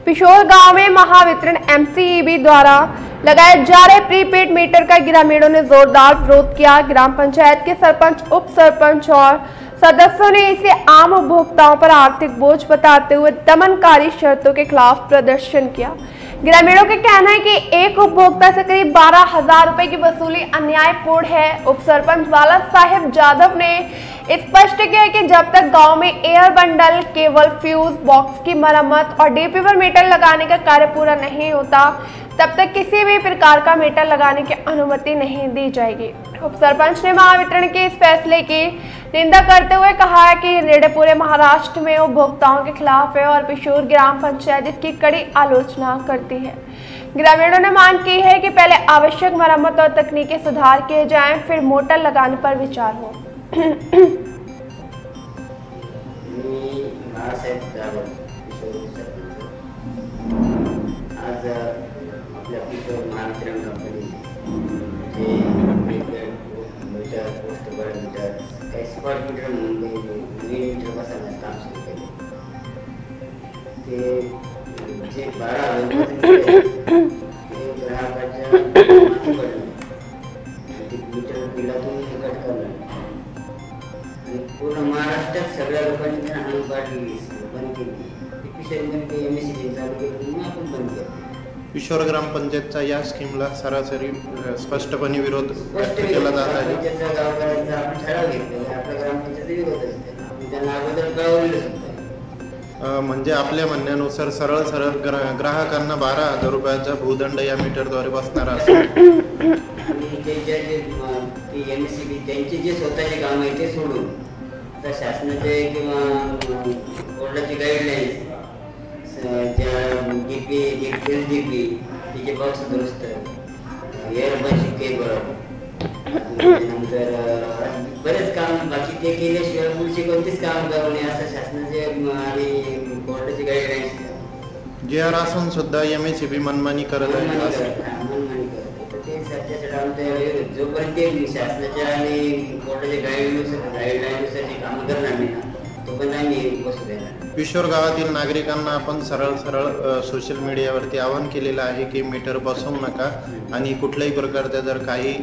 पिशोर गांव में महावितरण एमसीईबी द्वारा लगाए जा रहे प्रीपेड मीटर का ग्रामीणों ने जोरदार विरोध किया। ग्राम पंचायत के सरपंच, उप सरपंच और सदस्यों ने इसे आम उपभोक्ताओं पर आर्थिक बोझ बताते हुए दमनकारी शर्तों के खिलाफ प्रदर्शन किया। ग्रामीणों का कहना है कि एक उपभोक्ता से करीब 12,000 रुपए की वसूली अन्यायपूर्ण है। उप सरपंच बाला साहेब जाधव ने स्पष्ट किया कि जब तक गांव में air bundle, cable, fuse box की मरम्मत और डीपी पर मीटर लगाने का कार्य पूरा नहीं होता, तब तक किसी भी प्रकार का मीटर लगाने की अनुमति नहीं दी जाएगी। उप सरपंच ने महावितरण के इस फैसले की निंदा करते हुए कहा है कि ये निर्णय पूरे महाराष्ट्र में उपभोक्ताओं के खिलाफ है और पिशोर ग्राम पंचायत इसकी कड़ी आलोचना करती है। ग्रामीणों ने मांग की है कि पहले आवश्यक मरम्मत और तकनीकी सुधार किए जाएं, फिर मोटर लगाने पर विचार हो। आज आपल्या Pishor Mahavitaran company meter, post meter, काही स्पॉट मीटर म्हणून मीटर बसवण्याचं काम सुरू केलं। ते जे 12,000 ते ग्राहकाच्या मीटर बिलातून कट करणं आणि पूर्ण महाराष्ट्रात सगळ्या लोकांनी हाणून काढली, बंद केली। पिशोर एमएससी चालू केली, आपण बंद केलं। पिशोर ग्रामपंचायतचा या स्कीमला सरासरी स्पष्टपणे विरोध व्यक्त केला जात आहे। म्हणजे आपल्या म्हणण्यानुसार सरळ सरळ ग्राहकांना 12,000 रुपयाचा भूदंड या मीटरद्वारे बसणार असेल। त्यांचे जे स्वतःचे काम आहे ते सोडून आता शासनाचे किंवा बोर्डाची गाईडलाईन्स डीपी तिचे बॉक्स दुरुस्त, एअरबनची केबल, नंतर बरेच काम बाकी ते केल्याशिवाय पुढचे कोणतेच काम करू नये असं शासनाचे आणि बोर्डाची गाईडलाईन्स। JR असून सुद्धा एमएससीबी मनमानी करत आहे। मनमानी करत ते सध्याच्या जोपर्यंत शासनाच्या आणि बोर्डाच्या गाईडलाईन्सनुसार जे काम करणार नाही तो पण आम्ही बसू देणार। पिशोर गावातील नागरिकांना आपण सरळ सोशल मीडियावरती आवाहन केलेलं आहे की मीटर बसवू नका आणि कुठल्याही प्रकारच्या जर काही